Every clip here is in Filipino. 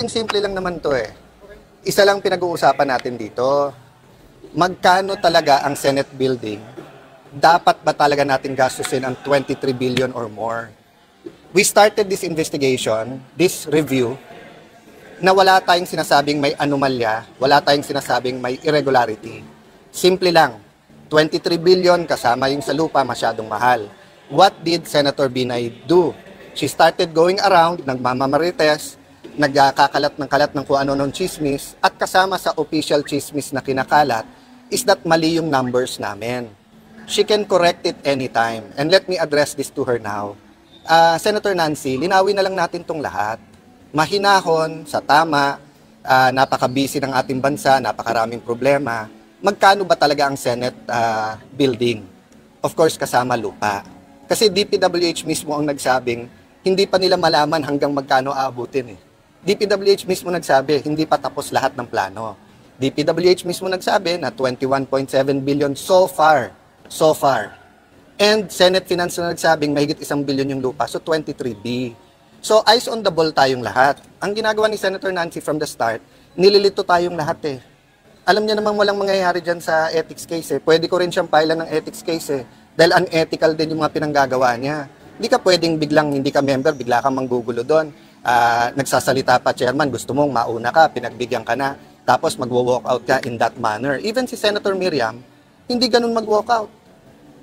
Simple lang naman to eh. Isa lang pinag-uusapan natin dito. Magkano talaga ang Senate building? Dapat ba talaga natin gastusin ang 23 billion or more? We started this investigation, this review, na wala tayong sinasabing may anomalya, wala tayong sinasabing may irregularity. Simple lang, 23 billion kasama yung sa lupa, masyadong mahal. What did Senator Binay do? She started going around, nagmamamarites, nagkakalat ng kung ano-anong chismis, at kasama sa official chismis na kinakalat is that mali yung numbers namin. She can correct it anytime. And let me address this to her now. Senator Nancy, linawin na lang natin tong lahat. Mahinahon, sa tama, napaka-busy ng ating bansa, napakaraming problema. Magkano ba talaga ang Senate building? Of course, kasama lupa. Kasi DPWH mismo ang nagsabing, hindi pa nila malaman hanggang magkano aabutin eh. DPWH mismo nagsabi, hindi pa tapos lahat ng plano. DPWH mismo nagsabi na 21.7 billion so far. So far. And Senate Finance na nagsabing mahigit 1 billion yung lupa. So 23B. So eyes on the ball tayong lahat. Ang ginagawa ni Senator Nancy from the start, nililito tayong lahat eh. Alam niya namang walang mangyayari dyan sa ethics case eh. Pwede ko rin siyang pailan ng ethics case eh. Dahil unethical din yung mga pinanggagawa niya. Hindi ka pwedeng biglang hindi ka member, bigla kang manggugulo doon. Nagsasalita pa, chairman, gusto mong mauna ka, pinagbigyan ka na, tapos magwo-walk out ka in that manner. Even si Senator Miriam, hindi ganun mag-walk out.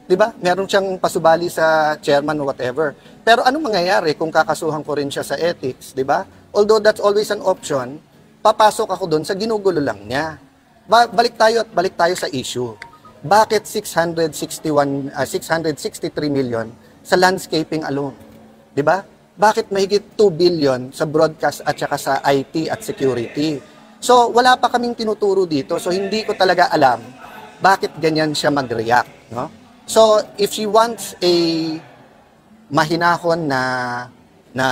Diba? Meron siyang pasubali sa chairman or whatever. Pero anong mangyayari kung kakasuhan ko rin siya sa ethics, diba? Although that's always an option, papasok ako doon sa ginugulo lang niya. Balik tayo sa issue. Bakit 663 million sa landscaping alone? Diba? Bakit mahigit 2 billion sa broadcast at saka sa IT at security? So, wala pa kaming tinuturo dito. So, hindi ko talaga alam bakit ganyan siya mag-react. No? So, if she wants a mahinahon na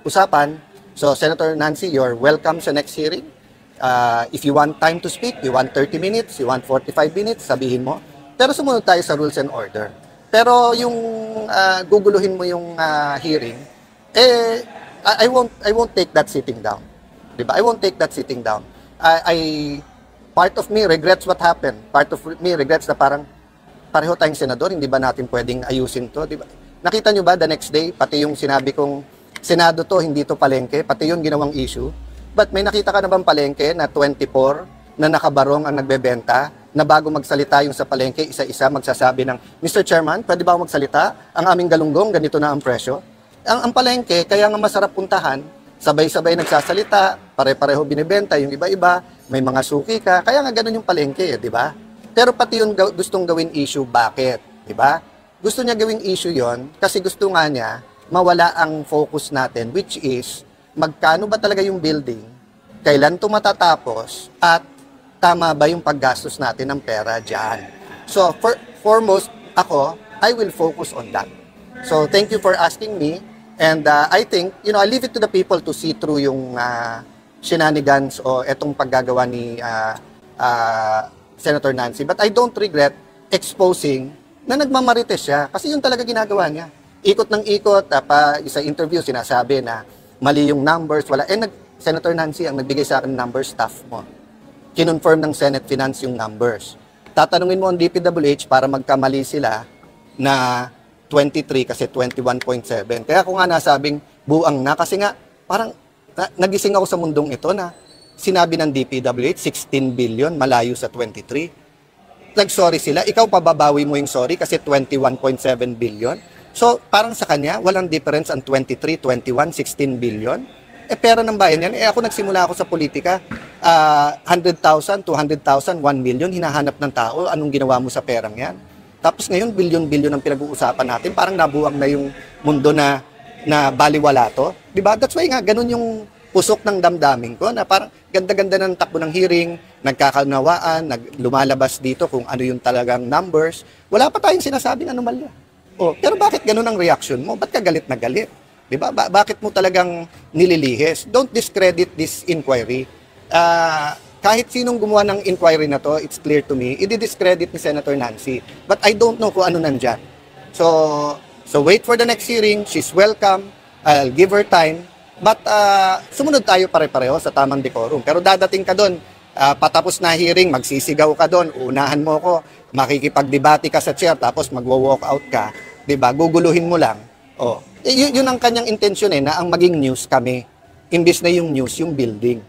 usapan, so, Senator Nancy, you're welcome sa next hearing. If you want time to speak, you want 30 minutes, you want 45 minutes, sabihin mo. Pero sumunod tayo sa rules and order. Pero yung guguluhin mo yung hearing, I won't take that sitting down. Diba? I won't take that sitting down. Part of me regrets what happened. Part of me regrets na parang pareho tayong senador, hindi ba natin pwedeng ayusin to? Diba? Nakita nyo ba the next day, pati yung sinabi kong Senado to, hindi to palengke, pati yung ginawang issue. But may nakita ka na bang palengke na 24 na nakabarong ang nagbebenta, na bago magsalita yung sa palengke, isa-isa magsasabi ng, Mr. Chairman, pwede ba ako magsalita? Ang aming galunggong, ganito na ang presyo. Ang palengke, kaya nga masarap puntahan, sabay-sabay nagsasalita, pare-pareho binibenta, yung iba-iba, may mga suki ka, kaya nga ganun yung palengke, di ba? Pero pati yung gustong gawin issue, bakit? Di ba? Gusto niya gawing issue yon kasi gusto nga niya mawala ang focus natin, which is, magkano ba talaga yung building, kailan ito matatapos, at tama ba yung paggastos natin ng pera dyan. So, foremost, ako, I will focus on that. So, thank you for asking me. And I think, I leave it to the people to see through yung shenanigans o etong paggagawa ni Senator Nancy. But I don't regret exposing na nagmamarites siya. Kasi yun talaga ginagawa niya. Ikot ng ikot, sa interview sinasabi na mali yung numbers, wala. Senator Nancy, ang nagbigay sa akin ng numbers, staff mo. Kinonfirm ng Senate Finance yung numbers. Tatanungin mo ang DPWH para magkamali sila na 23 kasi 21.7. Kaya ako nga nasabing buang na kasi nga parang nagising ako sa mundong ito na sinabi ng DPWH 16 billion malayo sa 23. Nag-sorry sila, ikaw pababawi mo yung sorry kasi 21.7 billion. So parang sa kanya walang difference ang 23, 21, 16 billion. Pera ng bayan yan. Ako nagsimula ako sa politika, 100,000, 200,000, 1 million, hinahanap ng tao, anong ginawa mo sa perang yan? Tapos ngayon, bilyon-bilyon ang pinag-uusapan natin, parang nabuwang na yung mundo na baliwala to. Diba? That's why nga, ganun yung pusok ng damdamin ko, na parang ganda-ganda ng takbo ng hearing, nagkakanawaan, lumalabas dito kung ano yung talagang numbers. Wala pa tayong sinasabing anomalya. Pero bakit ganun ang reaction mo? Ba't ka galit na galit? Diba? Bakit mo talagang nililihis? Don't discredit this inquiry. Kahit sinong gumawa ng inquiry na to, it's clear to me, i-discredit ni Senator Nancy. But I don't know kung ano nandyan. So wait for the next hearing. She's welcome. I'll give her time. But sumunod tayo pare-pareho sa tamang decorum. Pero dadating ka doon, patapos na hearing, magsisigaw ka doon, unahan mo ko, makikipagdebate ka sa chair, tapos magwo-walk out ka, 'di ba? Guguluhin mo lang. Oh, yun ang kanyang intensyon na ang maging news kami, imbis na yung news yung building.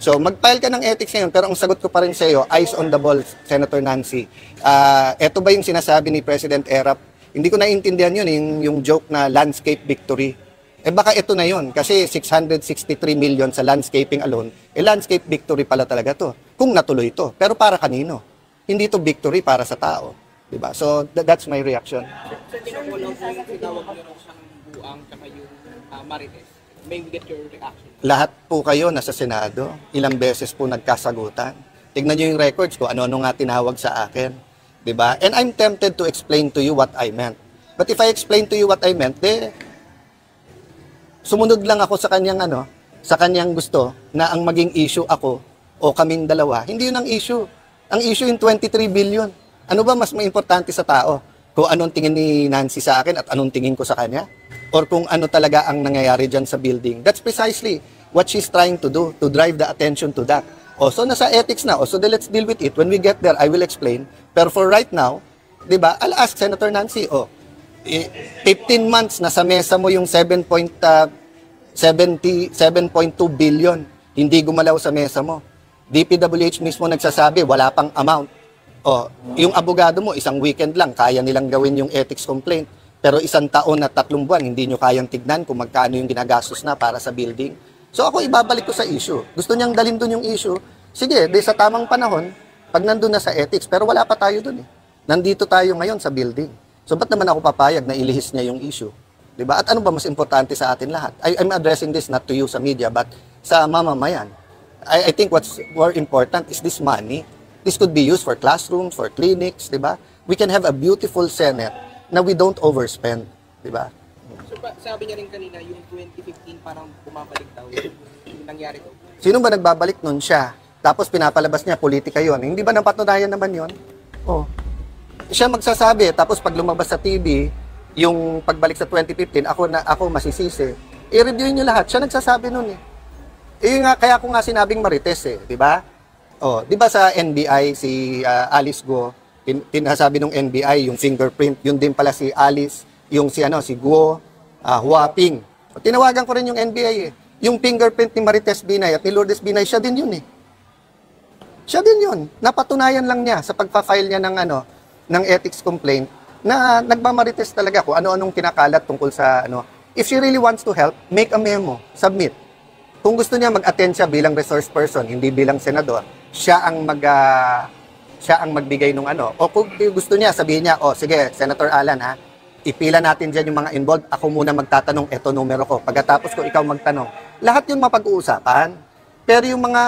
So mag-file ka ng ethics ngayon, pero ang sagot ko pa rin sa iyo, eyes on the ball, Senator Nancy. Eto ba yung sinasabi ni President Erap? Hindi ko naiintindihan yun, yung joke na landscape victory. Baka ito na yun, kasi 663 million sa landscaping alone, landscape victory pala talaga to, kung natuloy to. Pero para kanino? Hindi to victory para sa tao. Diba? So, that's my reaction. Sir, tinawag po yung tinawag nyo raw siyang buang tsaka yung Marites. May we get your reaction? Lahat po kayo nasa Senado, ilang beses po nagkasagutan. Tignan nyo yung records ko, ano-ano nga tinawag sa akin. Diba? And I'm tempted to explain to you what I meant. But if I explain to you what I meant, sumunod lang ako sa kanyang gusto na ang maging issue ako o kaming dalawa. Hindi yun ang issue. Ang issue yung 23 billion. Ano ba mas importante sa tao? Kung anong tingin ni Nancy sa akin at anong tingin ko sa kanya? Or kung ano talaga ang nangyayari dyan sa building? That's precisely what she's trying to do, to drive the attention to that. So nasa ethics na. So let's deal with it. When we get there, I will explain. Pero for right now, di ba, I'll ask Senator Nancy, 15 months nasa mesa mo yung 7.2 billion. Hindi gumalaw sa mesa mo. DPWH mismo nagsasabi, wala pang amount. Yung abogado mo, isang weekend lang, kaya nilang gawin yung ethics complaint. Pero isang taon at 3 buwan, hindi nyo kayang tignan kung magkano yung ginagastos na para sa building. So ako, ibabalik ko sa issue. Gusto niyang dalhin doon yung issue. Sige, sa tamang panahon, pag nandun na sa ethics, pero wala pa tayo doon Nandito tayo ngayon sa building. So ba't naman ako papayag na ilihis niya yung issue? Diba? At ano ba mas importante sa atin lahat? I'm addressing this not to you sa media, but sa mamamayan. I think what's more important is this money. This could be used for classrooms, for clinics, di ba? We can have a beautiful Senate na we don't overspend, di ba? So, sabi niya rin kanina, yung 2015 parang bumabalik daw yung nangyari to. Sino ba nagbabalik nun? Siya. Tapos pinapalabas niya, politika yon. Hindi ba napatunayan naman yon? Siya magsasabi, tapos pag lumabas sa TV, yung pagbalik sa 2015, ako masisisi. I-review niyo lahat. Siya nagsasabi nun kaya ko nga sinabing Marites di ba? Di ba sa NBI si Alice Guo, tinasabi ng NBI yung fingerprint, yun din pala si Alice, yung si Guo, Huaping. Tinawagan ko rin yung NBI Yung fingerprint ni Marites Binay at ni Lourdes Binay, siya din yun Siya din yun. Napatunayan lang niya sa pagpa-file niya ng ethics complaint na nagmamarites talaga kung ano-anong kinakalat tungkol sa If she really wants to help, make a memo, submit. Kung gusto niya mag-attend siya bilang resource person, hindi bilang senador, siya ang magbigay ng O kung gusto niya, sabihin niya, sige, Senator Alan ipila natin dyan yung mga involved, ako muna magtatanong, eto numero ko. Pagkatapos ko ikaw magtanong. Lahat yung mapag-uusapan. Pero yung mga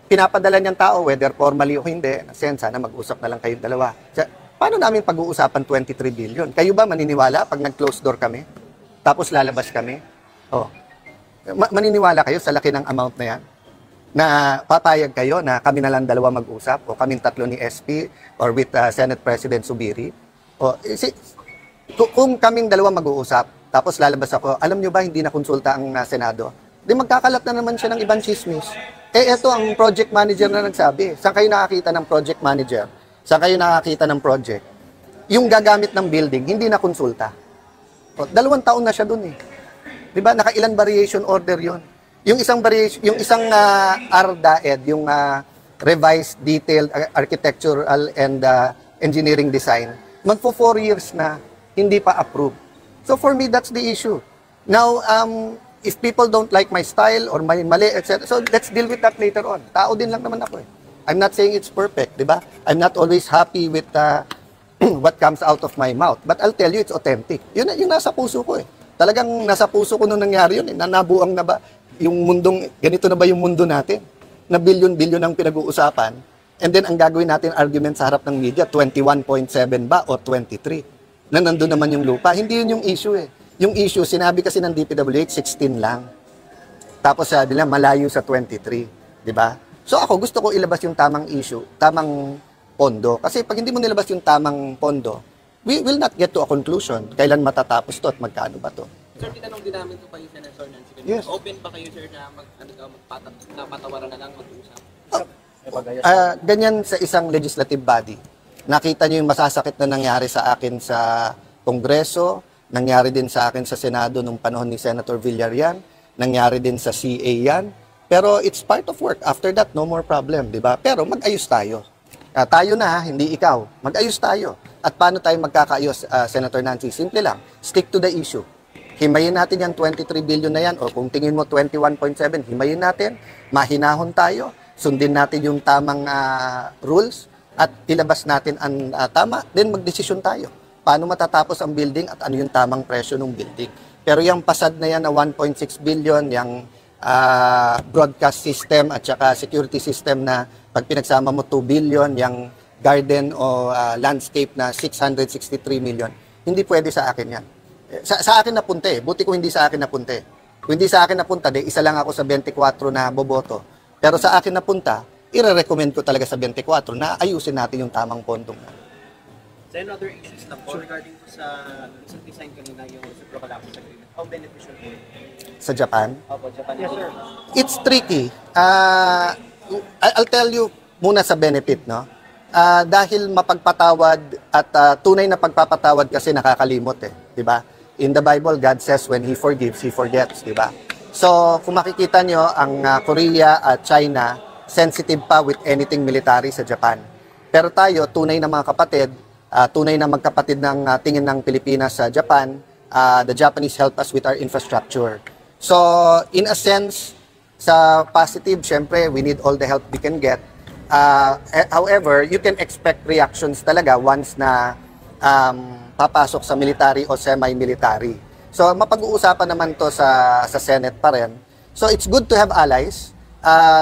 pinapadala niyang tao, whether formally o hindi, sana mag-usap na lang kayong dalawa. Paano namin pag-uusapan 23 billion? Kayo ba maniniwala pag nag-close door kami? Tapos lalabas kami? Maniniwala kayo sa laki ng amount na yan? Na papayag kayo na kami na lang dalawa mag-usap o kaming tatlo ni SP or with Senate President Subiri? Kung kaming dalawa mag-uusap, tapos lalabas ako, alam nyo ba hindi na konsulta ang Senado? Di magkakalat na naman siya ng ibang chismis. Eto ang project manager na nagsabi. Saan kayo nakakita ng project manager? Saan kayo nakakita ng project? Yung gagamit ng building, hindi na konsulta. 2 taon na siya dun Di ba? Nakailan variation order yon. Yung isang variation, yung isang RDAED, yung revised detailed architectural and engineering design, magpo 4 years na hindi pa approved. So for me, that's the issue. Now, if people don't like my style or my mali, etc., so let's deal with that later on. Tao din lang naman ako I'm not saying it's perfect, di ba? I'm not always happy with what comes out of my mouth. But I'll tell you, it's authentic. Yun nasa puso ko Talagang nasa puso ko nung nangyari yun Nabuang na ba yung mundong, ganito na ba yung mundo natin? Na bilyon-bilyon ang pinag-uusapan. And then, ang gagawin natin argument sa harap ng media, 21.7 ba o 23? Na nandun naman yung lupa. Hindi yun yung issue Yung issue, sinabi kasi ng DPWH, 16 lang. Tapos sabi nila, malayo sa 23. Di ba? So ako, gusto ko ilabas yung tamang issue, tamang pondo. Kasi pag hindi mo nilabas yung tamang pondo, we will not get to a conclusion. Kailan matatapos to at magkano ba to? Sir, tinanong din namin ito kayo, Senator Nancy. Yes. Open ba kayo, sir, na magpatawaran na lang, mag-usap? Ganyan sa isang legislative body. Nakita niyo yung masasakit na nangyari sa akin sa Kongreso, nangyari din sa akin sa Senado nung panahon ni Senator Villarreal, nangyari din sa CA yan. Pero it's part of work. After that, no more problem, di ba? Pero mag-ayos tayo. Tayo na, hindi ikaw. Mag-ayos tayo. At paano tayo magkakaayos, Senator Nancy? Simple lang. Stick to the issue. Himayin natin yung 23 billion na yan, o kung tingin mo 21.7, himayin natin, mahinahon tayo, sundin natin yung tamang rules, at ilabas natin ang tama, then magdesisyon tayo. Paano matatapos ang building at ano yung tamang presyo ng building. Pero yung pasad na yan na 1.6 billion, yung broadcast system at saka security system na pag pinagsama mo 2 billion, yung garden o landscape na 663 million, hindi pwede sa akin yan. Sa akin napunta eh. Buti ko hindi sa akin napunta eh. Kung hindi sa akin napunta, isa lang ako sa 24 na boboto. Pero sa akin napunta, i-recommend ko talaga sa 24 na ayusin natin yung tamang pondong na. Sa another issues lang po, regarding sa design kanina, yung reciprocal agreement, how beneficial po? Sa Japan? Opo, Japan. Yes, sir. It's tricky. I'll tell you muna sa benefit, no? Dahil mapagpatawad at tunay na pagpapatawad kasi nakakalimot eh, di ba? In the Bible, God says when He forgives, He forgets, di ba? So, kung makikita nyo, ang Korea at China, sensitive pa with anything military sa Japan. Pero tayo, tunay na mga kapatid, tunay na magkapatid ng tingin ng Pilipinas sa Japan, the Japanese help us with our infrastructure. So, in a sense, sa positive, syempre, we need all the help we can get. However, you can expect reactions talaga once na papasok sa military o semi-military. So, mapag-uusapan naman to sa Senate pa rin. So, it's good to have allies.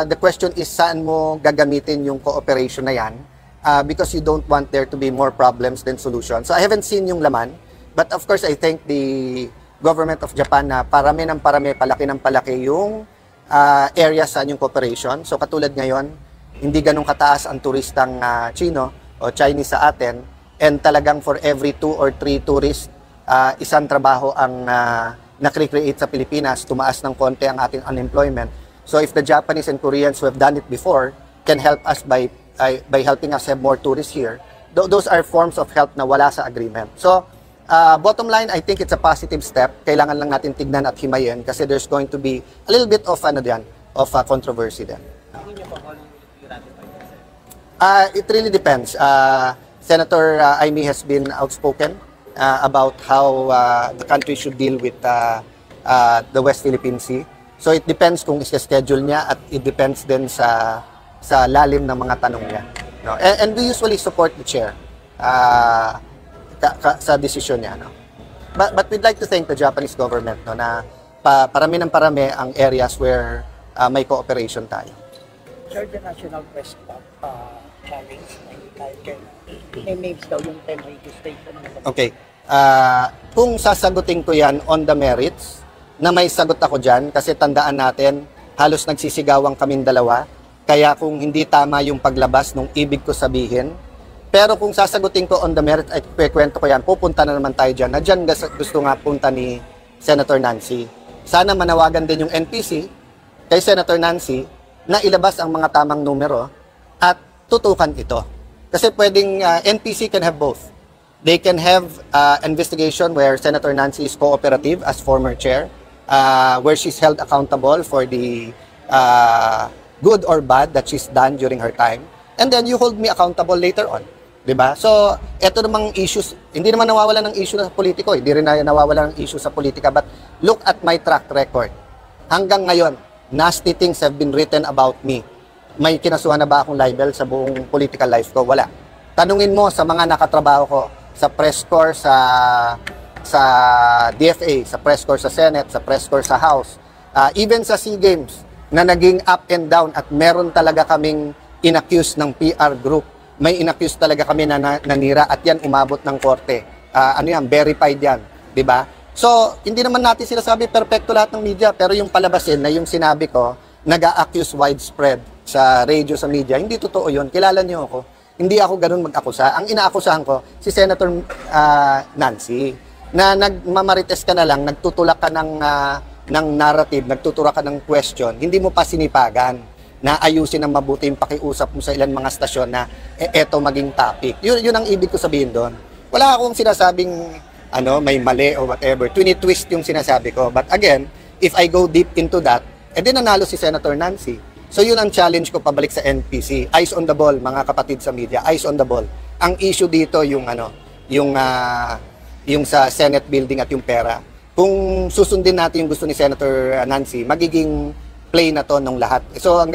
The question is, saan mo gagamitin yung cooperation na yan? Because you don't want there to be more problems than solutions. So, I haven't seen yung laman. But of course, I think the government of Japan na parami ng parami, palaki ng palaki yung areas saan yung cooperation. So, katulad ngayon, hindi ganun kataas ang turistang Chino o Chinese sa atin. And talagang for every 2 or 3 tourists, isang trabaho ang nakrecreate sa Pilipinas, tumaas ng konti ang ating unemployment. So if the Japanese and Koreans who have done it before can help us by helping us have more tourists here, those are forms of help na wala sa agreement. So bottom line, I think it's a positive step. Kailangan lang natin tignan at himayin kasi there's going to be a little bit of controversy then. It really depends. Senator Amy has been outspoken about how the country should deal with the West Philippine Sea. So it depends kung isa-schedule niya at it depends din sa lalim ng mga tanong niya. No? And we usually support the chair sa desisyon niya. No? But we'd like to thank the Japanese government no, na parami ng parami ang areas where may cooperation tayo. Sir, the National Press Club challenge may names daw yung 10 radio station. Okay. Kung sasagutin ko yan on the merits, na may sagot ako dyan, kasi tandaan natin, halos nagsisigawan kaming dalawa, kaya kung hindi tama yung paglabas nung ibig ko sabihin, pero kung sasagutin ko on the merits, ay kwento ko yan, pupunta na naman tayo dyan, na dyan gusto nga punta ni Senator Nancy. Sana manawagan din yung NPC kay Senator Nancy na ilabas ang mga tamang numero at tutukan ito. Kasi pwedeng NPC can have both. They can have investigation where Senator Nancy is cooperative as former chair, where she's held accountable for the good or bad that she's done during her time. And then you hold me accountable later on. Diba? So, eto namang issues, hindi naman nawawala ng issue sa politiko. Hindi rin nawawala ng issue sa politika. But look at my track record. Hanggang ngayon, nasty things have been written about me. May kinasuhan na ba akong libel sa buong political life ko? Wala. Tanungin mo sa mga nakatrabaho ko, sa press corps sa DFA, sa press corps sa Senate, sa press corps sa House, even sa SEA Games, na naging up and down at meron talaga kaming inaccuse ng PR group. May inaccuse talaga kami na nanira at yan umabot ng korte. Verified yan. Diba? So, hindi naman natin sila sabi perfecto lahat ng media, pero yung palabasin na yung sinabi ko, nag-a-accuse widespread sa radio, sa media, hindi totoo yun. Kilala niyo ako. Hindi ako ganun mag-akusa. Ang inaakusahan ko, si Senator Nancy. na nagmamarites ka na lang, nagtutulak ka ng narrative, nagtutulak ka ng question, hindi mo pa sinipagan na ayusin ng mabuti yung pakiusap mo sa ilang mga stasyon na eto maging topic. Yun ang ibig ko sabihin doon. Wala akong sinasabing may mali o whatever. Twist yung sinasabi ko. But again, if I go deep into that, nanalo si Senator Nancy. So yun ang challenge ko pabalik sa NPC. Eyes on the ball, mga kapatid sa media. Eyes on the ball. Ang issue dito yung sa Senate building at yung pera. Kung susundin natin yung gusto ni Senator Nancy, magiging play na to nung lahat. So anong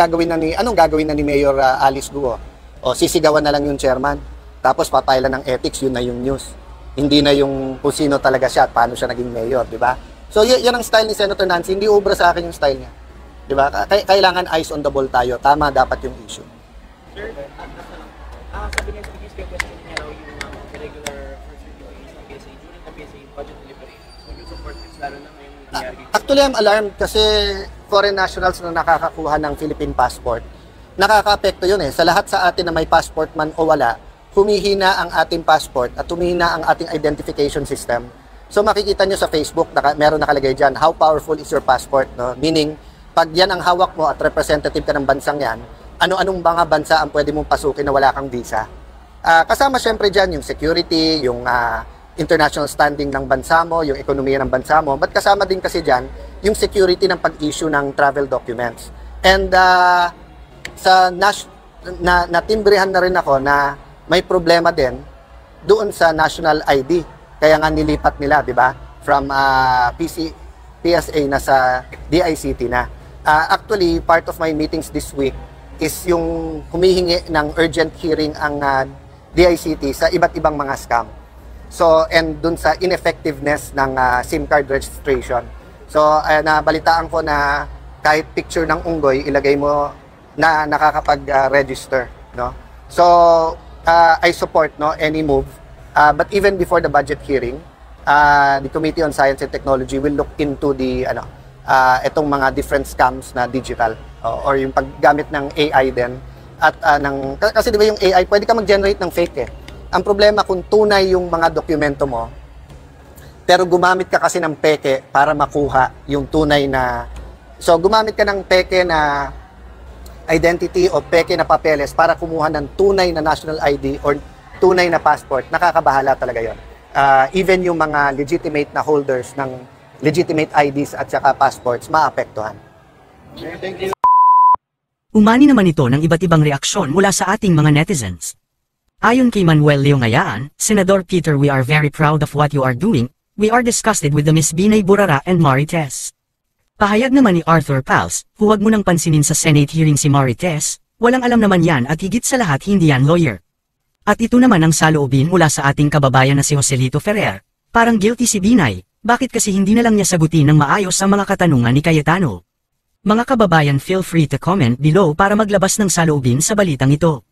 gagawin na ni Mayor Alice Guo? O sisigawan na lang yung chairman. Tapos papailan ng ethics, yun na yung news. Hindi na yung kung sino talaga siya at paano siya naging mayor, di ba? So yan ang style ni Senator Nancy, hindi ubra sa akin yung style niya. Di ba? Kailangan eyes on the ball tayo. Tama dapat yung issue. Sir, sabi niya sa biggest question niya raw yung irregular first certification ng PSA during the PSA budget deliberations. So yung support is lalo na ngayong nangyari dito. Actually, I'm alarmed kasi foreign nationals na nakakakuha ng Philippine passport, nakaka-apekto yun eh. Sa lahat sa atin na may passport man o wala, humihina ang ating passport at humihina ang ating identification system. So makikita nyo sa Facebook, meron nakalagay dyan, how powerful is your passport? No? Meaning, pag yan ang hawak mo at representative ka ng bansang yan, ano-anong mga bansa ang pwede mong pasukin na wala kang visa? Kasama syempre dyan yung security, yung international standing ng bansa mo, yung ekonomiya ng bansa mo, but kasama din kasi dyan yung security ng pag-issue ng travel documents. And natimbrehan na rin ako na may problema din doon sa national ID. Kaya nga nilipat nila, di ba? From PSA na sa DICT na. Actually, part of my meetings this week is yung humihingi ng urgent hearing ang DICT sa iba't ibang mga scam. So, and dun sa ineffectiveness ng SIM card registration. So, nabalitaan ko na kahit picture ng unggoy, ilagay mo na nakakapag-register. No? So, I support any move. But even before the budget hearing, the Committee on Science and Technology will look into the itong mga different scams na digital or yung paggamit ng AI din at kasi di ba yung AI pwede ka mag-generate ng fake eh. Ang problema kung tunay yung mga dokumento mo pero gumamit ka kasi ng peke para makuha yung tunay na gumamit ka ng peke na identity o peke na papeles para kumuha ng tunay na national ID or tunay na passport, nakakabahala talaga yon. Even yung mga legitimate na holders ng legitimate IDs at saka passports, maapektuhan. Umani naman ito ng iba't ibang reaksyon mula sa ating mga netizens. Ayon kay Manuel Leongayaan, Senador Peter, we are very proud of what you are doing. We are disgusted with the Miss Binay Burara and Marites. Pahayag naman ni Arthur Pals, huwag mo nang pansinin sa Senate hearing si Marites, walang alam naman yan at higit sa lahat hindi yan lawyer. At ito naman ang saloobin mula sa ating kababayan na si Joselito Ferrer, parang guilty si Binay, bakit kasi hindi na lang niya sagutin ng maayos ang mga katanungan ni Cayetano? Mga kababayan, feel free to comment below para maglabas ng saloobin sa balitang ito.